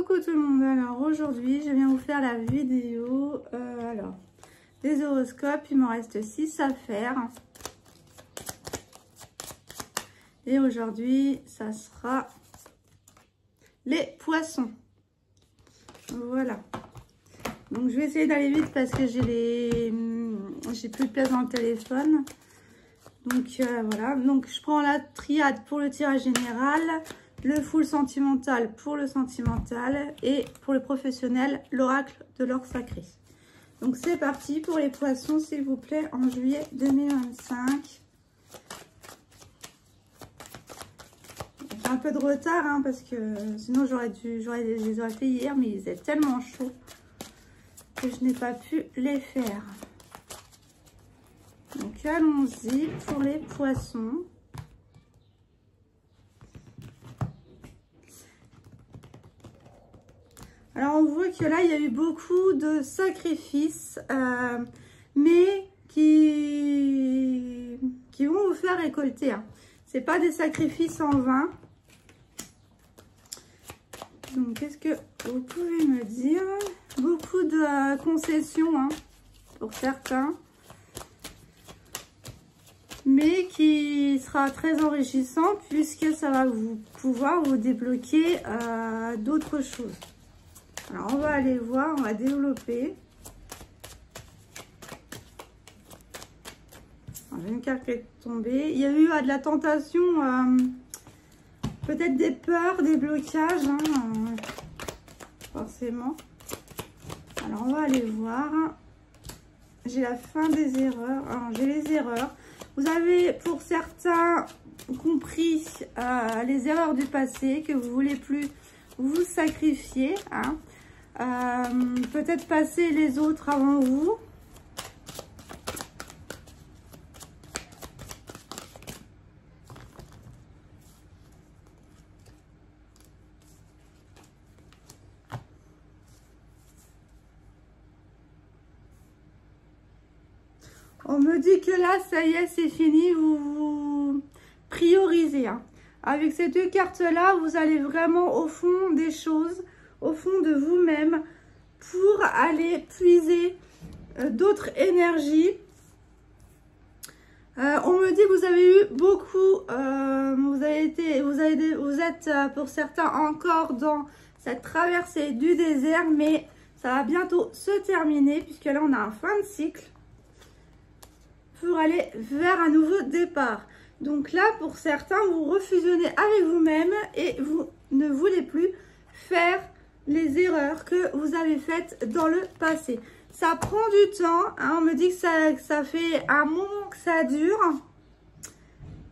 Coucou tout le monde, alors aujourd'hui je viens vous faire la vidéo des horoscopes. Il m'en reste 6 à faire et aujourd'hui ça sera les poissons. Voilà, donc je vais essayer d'aller vite parce que j'ai plus de place dans le téléphone. Donc voilà, donc je prends la triade pour le tirage général, le full sentimental pour le sentimental et pour le professionnel, l'oracle de l'or sacré. Donc c'est parti pour les poissons, s'il vous plaît, en juillet 2025. J'ai un peu de retard hein, parce que sinon je les aurais fait hier, mais ils étaient tellement chauds que je n'ai pas pu les faire. Donc allons-y pour les poissons. Alors on voit que là il y a eu beaucoup de sacrifices, mais qui vont vous faire récolter. Hein. C'est pas des sacrifices en vain. Donc qu'est-ce que vous pouvez me dire? Beaucoup de concessions hein, pour certains, mais qui sera très enrichissant puisque ça va pouvoir vous débloquer d'autres choses. Alors on va aller voir, on va développer. J'ai une carte qui est tombée. Il y a eu de la tentation, peut-être des peurs, des blocages, hein, forcément. Alors on va aller voir. J'ai la fin des erreurs. J'ai les erreurs. Vous avez pour certains compris les erreurs du passé, que vous ne voulez plus vous sacrifier. Hein. Peut-être passer les autres avant vous. On me dit que là, ça y est, c'est fini, vous priorisez. Hein. Avec ces deux cartes-là, vous allez vraiment au fond des choses, au fond de vous-même, pour aller puiser d'autres énergies. On me dit que vous avez eu beaucoup, vous êtes pour certains encore dans cette traversée du désert, mais ça va bientôt se terminer, puisque là, on a un fin de cycle pour aller vers un nouveau départ. Donc là, pour certains, vous refusionnez avec vous-même et vous ne voulez plus faire les erreurs que vous avez faites dans le passé. Ça prend du temps. Hein, on me dit que ça fait un moment que ça dure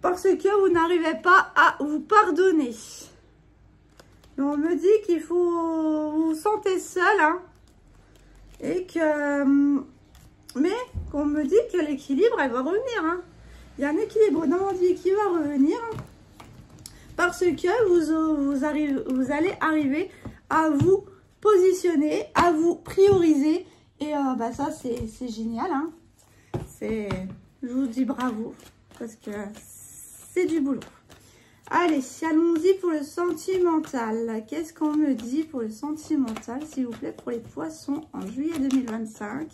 parce que vous n'arrivez pas à vous pardonner. Donc on me dit qu'il faut vous sentez seul hein, et que... mais qu'on me dit que l'équilibre, elle va revenir. Hein. Il y a un équilibre dans votre vie qui va revenir parce que vous allez arriver à vous positionner, à vous prioriser. Et ça, c'est génial. Hein. Je vous dis bravo parce que c'est du boulot. Allez, allons-y pour le sentimental. Qu'est-ce qu'on me dit pour le sentimental, s'il vous plaît, pour les poissons en juillet 2025?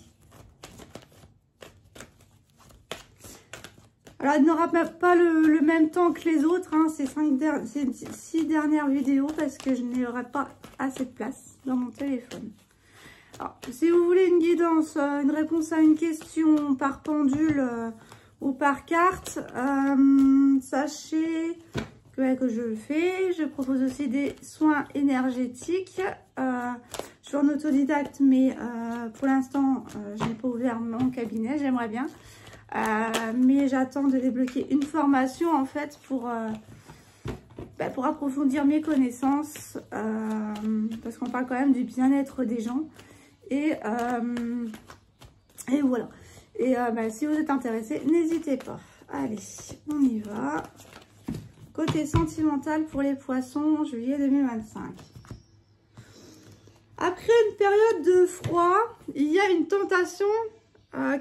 Alors, elle n'aura pas le même temps que les autres, hein, ces 6 dernières vidéos, parce que je n'aurai pas assez de place dans mon téléphone. Alors, si vous voulez une guidance, une réponse à une question par pendule ou par carte, sachez que je le fais. Je propose aussi des soins énergétiques. Je suis en autodidacte, mais pour l'instant, je n'ai pas ouvert mon cabinet, j'aimerais bien. Mais j'attends de débloquer une formation en fait pour approfondir mes connaissances parce qu'on parle quand même du bien-être des gens et voilà. Et si vous êtes intéressé, n'hésitez pas. Allez, on y va. Côté sentimental pour les poissons, juillet 2025. Après une période de froid, il y a une tentation.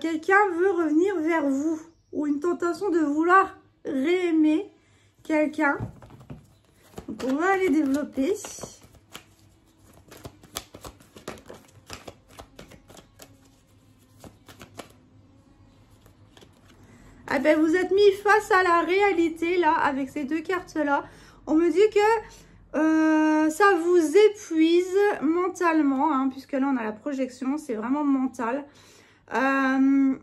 Quelqu'un veut revenir vers vous ou une tentation de vouloir réaimer quelqu'un. Donc on va aller développer. ben, vous êtes mis face à la réalité, là, avec ces deux cartes-là. On me dit que ça vous épuise mentalement, hein, puisque là, on a la projection, c'est vraiment mental. Alors,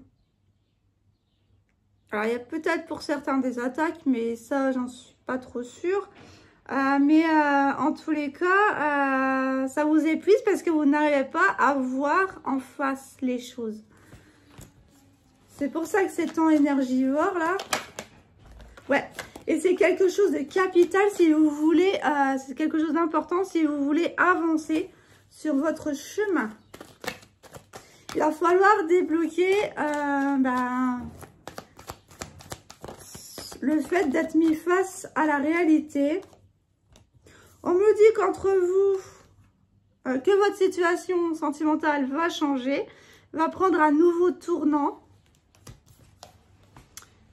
il y a peut-être pour certains des attaques, mais ça, j'en suis pas trop sûre. En tous les cas, ça vous épuise parce que vous n'arrivez pas à voir en face les choses. C'est pour ça que c'est tant énergivore, là. Ouais. Et c'est quelque chose de capital si vous voulez, c'est quelque chose d'important si vous voulez avancer sur votre chemin. Il va falloir débloquer le fait d'être mis face à la réalité. On me dit qu'entre vous, que votre situation sentimentale va changer, va prendre un nouveau tournant.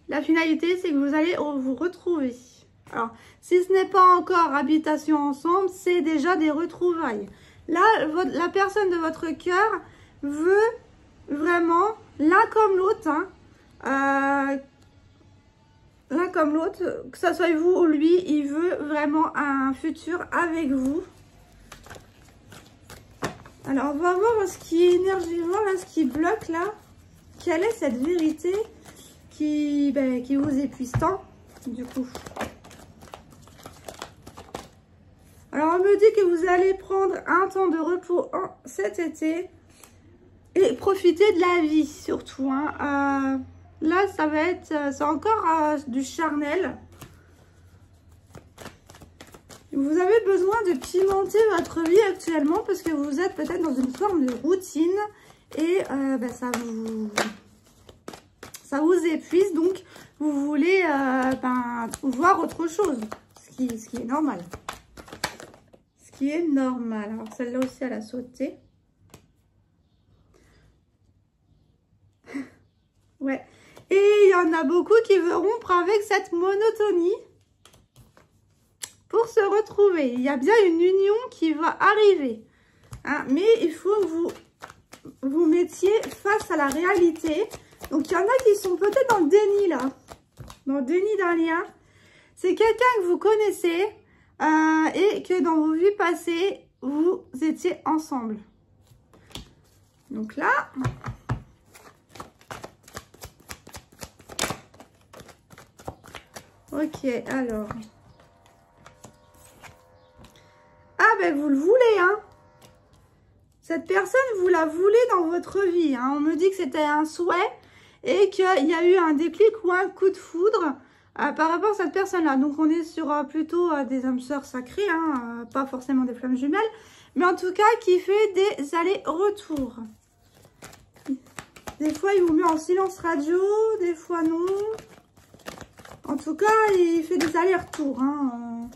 La finalité, c'est que vous allez vous retrouver. Alors, si ce n'est pas encore habitation ensemble, c'est déjà des retrouvailles. Là, la personne de votre cœur veut vraiment, l'un comme l'autre, hein, l'un comme l'autre, que ce soit vous ou lui, il veut vraiment un futur avec vous. Alors, on va voir ce qui est énergivore, là, ce qui bloque, là. Quelle est cette vérité qui vous épuise tant, du coup. Alors, on me dit que vous allez prendre un temps de repos cet été et profiter de la vie, surtout. Hein. Là, ça va être, c'est encore du charnel. Vous avez besoin de pimenter votre vie actuellement parce que vous êtes peut-être dans une forme de routine et ça vous épuise, donc vous voulez voir autre chose, ce qui est normal. Ce qui est normal. Alors celle-là aussi, elle a sauté. Ouais. Et il y en a beaucoup qui veulent rompre avec cette monotonie pour se retrouver. Il y a bien une union qui va arriver. Hein, mais il faut que vous mettiez face à la réalité. Donc, il y en a qui sont peut-être dans le déni, là. Dans le déni d'un lien. C'est quelqu'un que vous connaissez et que dans vos vies passées, vous étiez ensemble. Donc là... Ok, alors... Ah, ben vous le voulez, hein. Cette personne, vous la voulez dans votre vie. Hein. On me dit que c'était un souhait et qu'il y a eu un déclic ou un coup de foudre par rapport à cette personne-là. Donc, on est sur plutôt des âmes sœurs sacrées, hein, pas forcément des flammes jumelles, mais en tout cas, qui fait des allers-retours. Des fois, il vous met en silence radio, des fois non. En tout cas, il fait des allers-retours. Hein.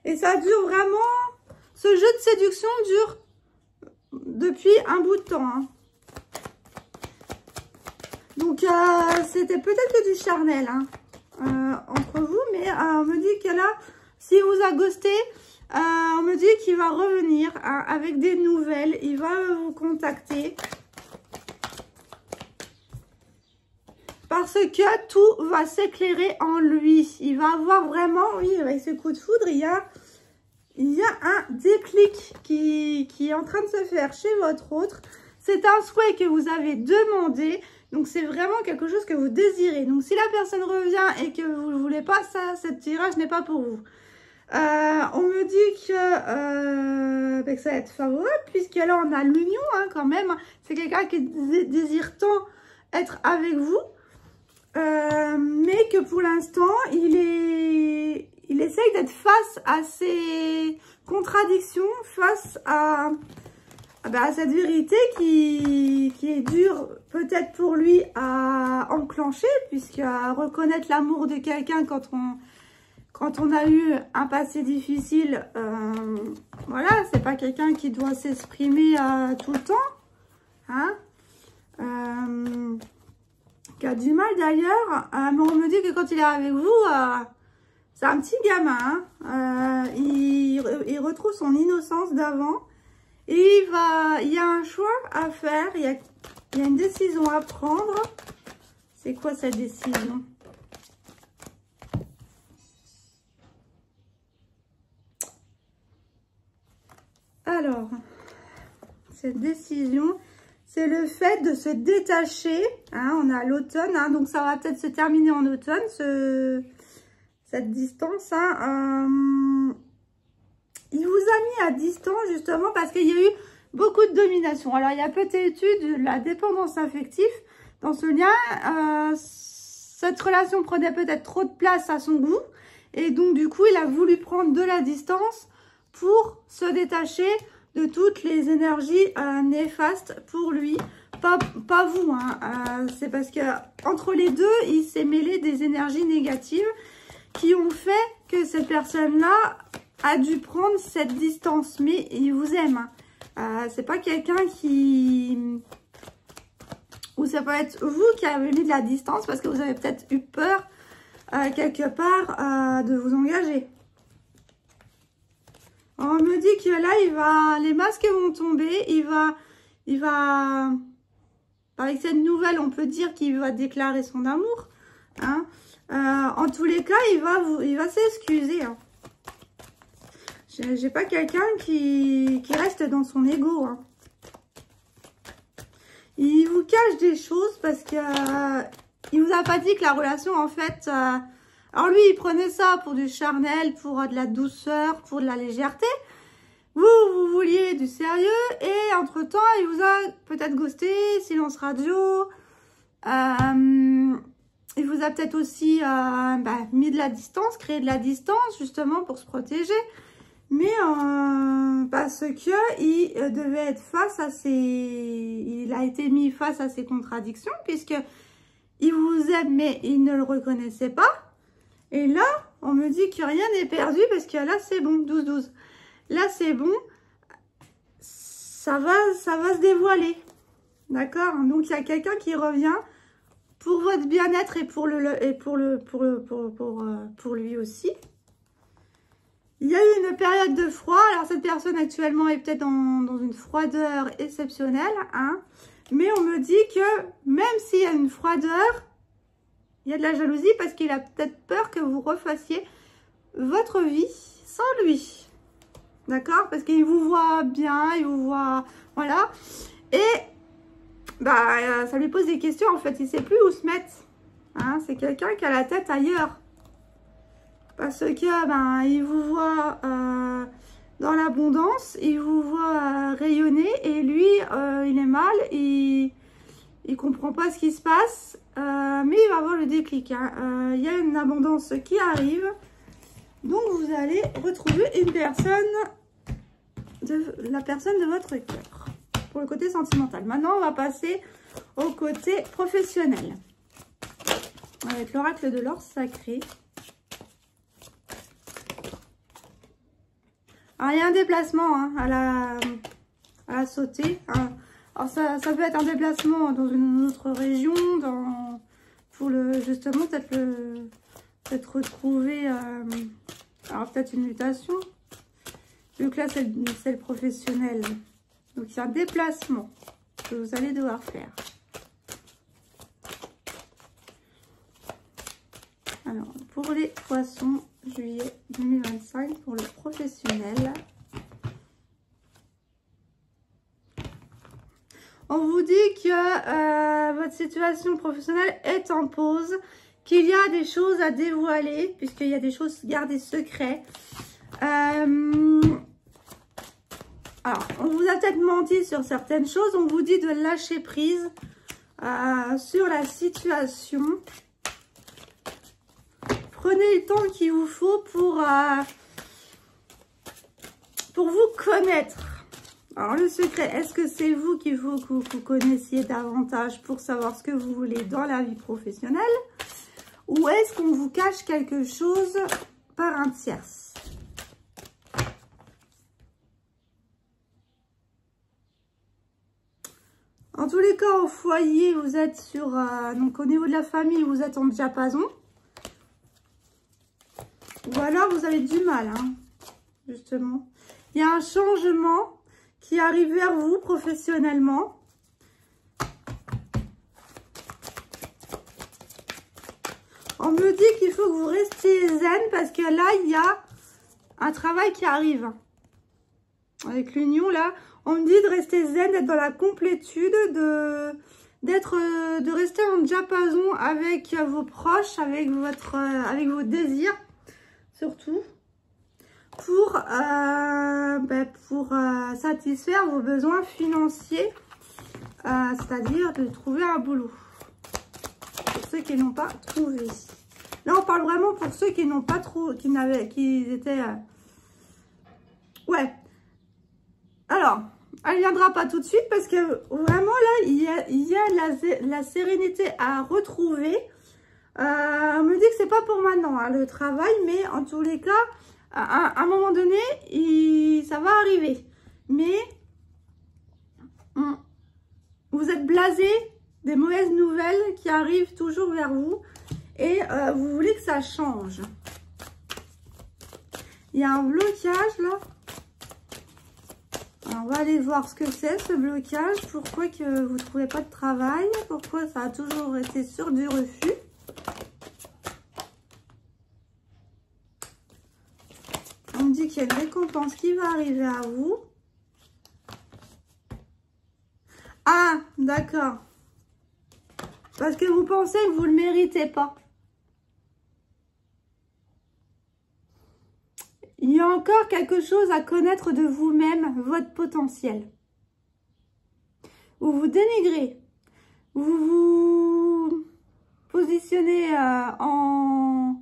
Et ça dure vraiment... Ce jeu de séduction dure depuis un bout de temps. Hein. Donc, c'était peut-être que du charnel entre vous. Mais on me dit que là, s'il vous a ghosté, on me dit qu'il va revenir avec des nouvelles. Il va vous contacter. Parce que tout va s'éclairer en lui. Il va avoir vraiment, oui, avec ce coup de foudre, il y a un déclic qui est en train de se faire chez votre autre. C'est un souhait que vous avez demandé. Donc, c'est vraiment quelque chose que vous désirez. Donc, si la personne revient et que vous ne voulez pas ça, ce tirage n'est pas pour vous. On me dit que ça va être favorable puisque là, on a l'union hein, quand même. C'est quelqu'un qui désire tant être avec vous. Mais que pour l'instant, il essaye d'être face à ses contradictions, face à cette vérité qui est dure peut-être pour lui à enclencher, puisque à reconnaître l'amour de quelqu'un quand on a eu un passé difficile, voilà, c'est pas quelqu'un qui doit s'exprimer tout le temps, hein. Qui a du mal d'ailleurs, mais on me dit que quand il est avec vous, c'est un petit gamin, hein. Il retrouve son innocence d'avant et il y a un choix à faire, il y a une décision à prendre. C'est quoi cette décision? Alors, cette décision, c'est le fait de se détacher. Hein, on a l'automne, hein, donc ça va peut-être se terminer en automne, cette distance. Hein, il vous a mis à distance justement parce qu'il y a eu beaucoup de domination. Alors, il y a peut-être eu de la dépendance affective dans ce lien. Cette relation prenait peut-être trop de place à son goût. Et donc, du coup, il a voulu prendre de la distance pour se détacher de toutes les énergies néfastes pour lui. Pas vous, hein. C'est parce que entre les deux, il s'est mêlé des énergies négatives qui ont fait que cette personne-là a dû prendre cette distance. Mais il vous aime. C'est pas quelqu'un qui... Ou ça peut être vous qui avez mis de la distance parce que vous avez peut-être eu peur quelque part de vous engager. On me dit que là, les masques vont tomber. Il va, avec cette nouvelle, on peut dire qu'il va déclarer son amour. Hein. En tous les cas, il va s'excuser. Hein. J'ai pas quelqu'un qui reste dans son ego. Hein. Il vous cache des choses parce que il vous a pas dit que la relation, en fait... alors lui, il prenait ça pour du charnel, pour de la douceur, pour de la légèreté. Vous vouliez du sérieux. Et entre-temps, il vous a peut-être ghosté, silence radio. Il vous a peut-être aussi mis de la distance, créé de la distance, justement, pour se protéger. Mais parce que il devait être face à il a été mis face à ses contradictions, puisque il vous aime, mais il ne le reconnaissait pas. Et là, on me dit que rien n'est perdu, parce que là, c'est bon, 12-12. Là, c'est bon, ça va se dévoiler. D'accord? Donc, il y a quelqu'un qui revient pour votre bien-être et pour lui aussi. Il y a eu une période de froid. Alors, cette personne actuellement est peut-être dans une froideur exceptionnelle. Hein, mais on me dit que même s'il y a une froideur, il y a de la jalousie parce qu'il a peut-être peur que vous refassiez votre vie sans lui. D'accord? Parce qu'il vous voit bien, il vous voit... Voilà. Et ça lui pose des questions. En fait, il ne sait plus où se mettre. Hein, c'est quelqu'un qui a la tête ailleurs. Parce que il vous voit dans l'abondance, il vous voit rayonner et lui, il est mal, il comprend pas ce qui se passe, mais il va avoir le déclic. Hein. Il y a une abondance qui arrive, donc vous allez retrouver une personne, la personne de votre cœur, pour le côté sentimental. Maintenant, on va passer au côté professionnel, avec l'oracle de l'or sacré. Alors, il y a un déplacement hein, à la sauter. Hein. Alors, ça peut être un déplacement dans une autre région, pour justement peut-être retrouver, alors peut-être une mutation. Vu que là, c'est le professionnel. Donc, il y a un déplacement que vous allez devoir faire. Alors, pour les poissons, juillet 2025, pour le professionnel. On vous dit que votre situation professionnelle est en pause, qu'il y a des choses à dévoiler, puisqu'il y a des choses gardées secrètes. Alors, on vous a peut-être menti sur certaines choses. On vous dit de lâcher prise sur la situation. Prenez le temps qu'il vous faut pour vous connaître. Alors, le secret, est-ce que c'est vous qu'il faut que vous connaissiez davantage pour savoir ce que vous voulez dans la vie professionnelle? Ou est-ce qu'on vous cache quelque chose par un tierce? En tous les cas, au foyer, vous êtes sur... donc, au niveau de la famille, vous êtes en diapason. Ou alors, vous avez du mal, hein, justement. Il y a un changement qui arrive vers vous professionnellement. faut que vous restiez zen parce que là, il y a un travail qui arrive. Avec l'union, là, on me dit de rester zen, d'être dans la complétude, de rester en diapason avec vos proches, avec vos désirs, surtout, pour satisfaire vos besoins financiers, c'est-à-dire de trouver un boulot. Pour ceux qui n'ont pas trouvé. Là, on parle vraiment pour ceux qui n'ont pas trouvé, qui étaient... Ouais. Alors, elle ne viendra pas tout de suite parce que vraiment là, il y a la sérénité à retrouver. On me dit que c'est pas pour maintenant hein, le travail, mais en tous les cas, à un moment donné, ça va arriver. Mais vous êtes blasé des mauvaises nouvelles qui arrivent toujours vers vous et vous voulez que ça change. Il y a un blocage là. Alors, on va aller voir ce que c'est ce blocage, pourquoi que vous ne trouvez pas de travail, pourquoi ça a toujours été sur du refus. On me dit qu'il y a une récompense qui va arriver à vous. Ah, d'accord. Parce que vous pensez que vous ne le méritez pas. Il y a encore quelque chose à connaître de vous-même, votre potentiel. Vous vous dénigrez. Vous vous positionnez en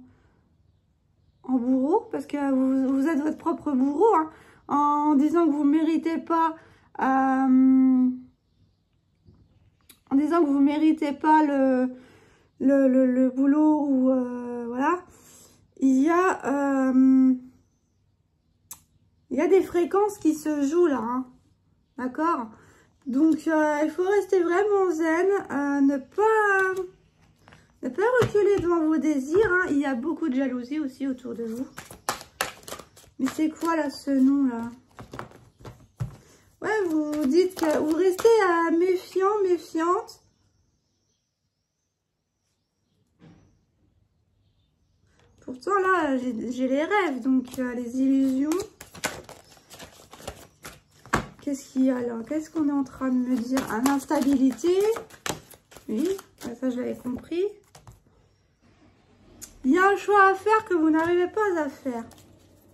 bourreau, parce que vous êtes votre propre bourreau, hein, en disant que vous ne méritez pas... en disant que vous ne méritez pas le boulot ou... voilà. Il y a des fréquences qui se jouent là, hein. D'accord? Donc, il faut rester vraiment zen, ne pas reculer devant vos désirs, hein. Il y a beaucoup de jalousie aussi autour de vous. Mais c'est quoi là, ce nom là? Ouais, vous dites que vous restez méfiant, méfiante. Pourtant là, j'ai les rêves, donc les illusions. Qu'est-ce qu'il y a là? Qu'est-ce qu'on est en train de me dire? L'instabilité. Oui, ça je l'avais compris. Il y a un choix à faire que vous n'arrivez pas à faire.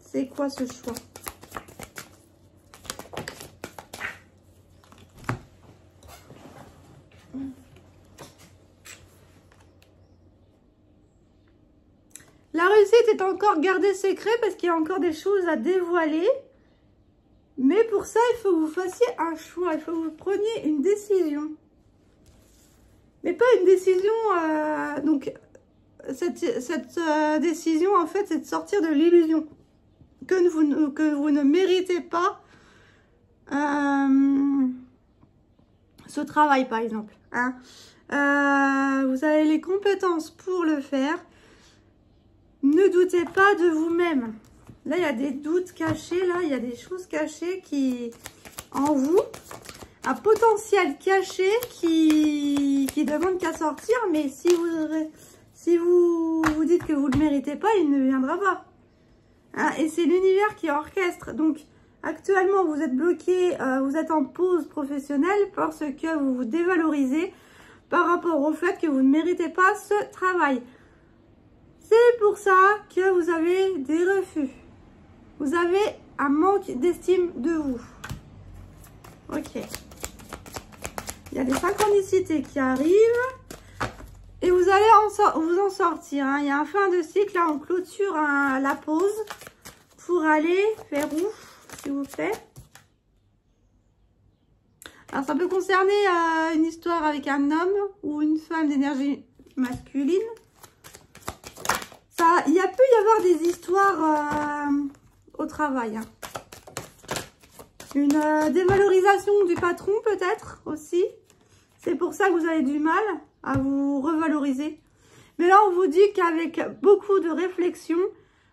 C'est quoi ce choix? La réussite est encore gardée secret parce qu'il y a encore des choses à dévoiler. Mais pour ça, il faut que vous fassiez un choix. Il faut que vous preniez une décision. Mais pas une décision... donc, cette décision, en fait, c'est de sortir de l'illusion. Que vous ne méritez pas ce travail, par exemple. Hein. Vous avez les compétences pour le faire. Ne doutez pas de vous-même. Là, il y a des doutes cachés, là, il y a des choses cachées qui, en vous, un potentiel caché qui demande qu'à sortir, mais si vous dites que vous ne le méritez pas, il ne viendra pas. Hein, et c'est l'univers qui orchestre. Donc, actuellement, vous êtes bloqué, vous êtes en pause professionnelle parce que vous vous dévalorisez par rapport au fait que vous ne méritez pas ce travail. C'est pour ça que vous avez des refus. Vous avez un manque d'estime de vous. Ok. Il y a des synchronicités qui arrivent. Et vous allez vous en sortir. Hein. Il y a un fin de cycle. Là, on clôture la pause. Pour aller vers où, s'il vous plaît? Alors, ça peut concerner une histoire avec un homme ou une femme d'énergie masculine. Il peut y avoir des histoires au travail. Hein. Une dévalorisation du patron peut-être aussi. C'est pour ça que vous avez du mal à vous revaloriser. Mais là, on vous dit qu'avec beaucoup de réflexion,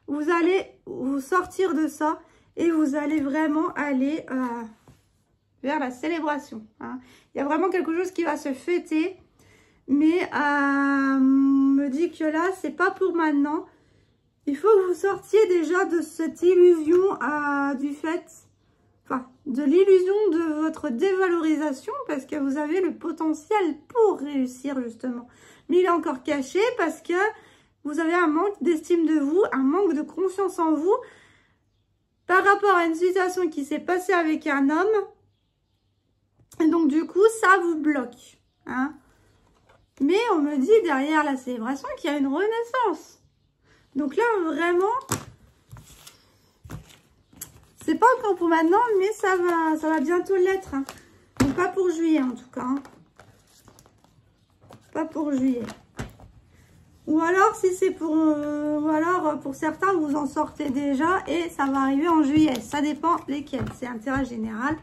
vous allez vous sortir de ça et vous allez vraiment aller vers la célébration. Hein. Il y a vraiment quelque chose qui va se fêter. mais me dit que là, c'est pas pour maintenant. Il faut que vous sortiez déjà de cette illusion du fait, enfin, de l'illusion de votre dévalorisation parce que vous avez le potentiel pour réussir justement. Mais il est encore caché parce que vous avez un manque d'estime de vous, un manque de confiance en vous par rapport à une situation qui s'est passée avec un homme. Et donc du coup, ça vous bloque. Hein. Mais on me dit derrière la célébration qu'il y a une renaissance. Donc là, vraiment, c'est pas encore pour maintenant, mais ça va bientôt l'être. Hein. Donc pas pour juillet en tout cas. Hein. Pas pour juillet. Ou alors, si c'est pour... ou alors, pour certains, vous en sortez déjà et ça va arriver en juillet. Ça dépend lesquels. C'est un tirage général.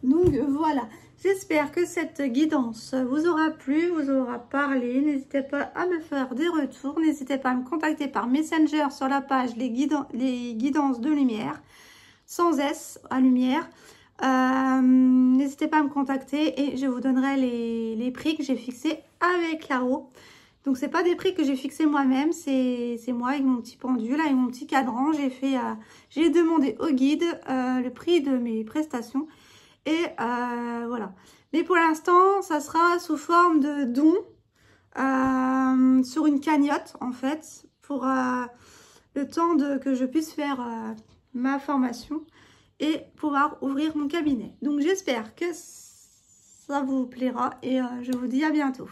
Donc voilà. J'espère que cette guidance vous aura plu, vous aura parlé. N'hésitez pas à me faire des retours. N'hésitez pas à me contacter par Messenger sur la page les guidances de lumière. Sans S à lumière. N'hésitez pas à me contacter et je vous donnerai les prix que j'ai fixés avec Caro. Donc c'est pas des prix que j'ai fixés moi-même, c'est moi avec mon petit pendule, avec mon petit cadran. J'ai demandé au guide le prix de mes prestations. Et voilà. Mais pour l'instant, ça sera sous forme de don sur une cagnotte, en fait, pour le temps que je puisse faire ma formation et pouvoir ouvrir mon cabinet. Donc, j'espère que ça vous plaira et je vous dis à bientôt.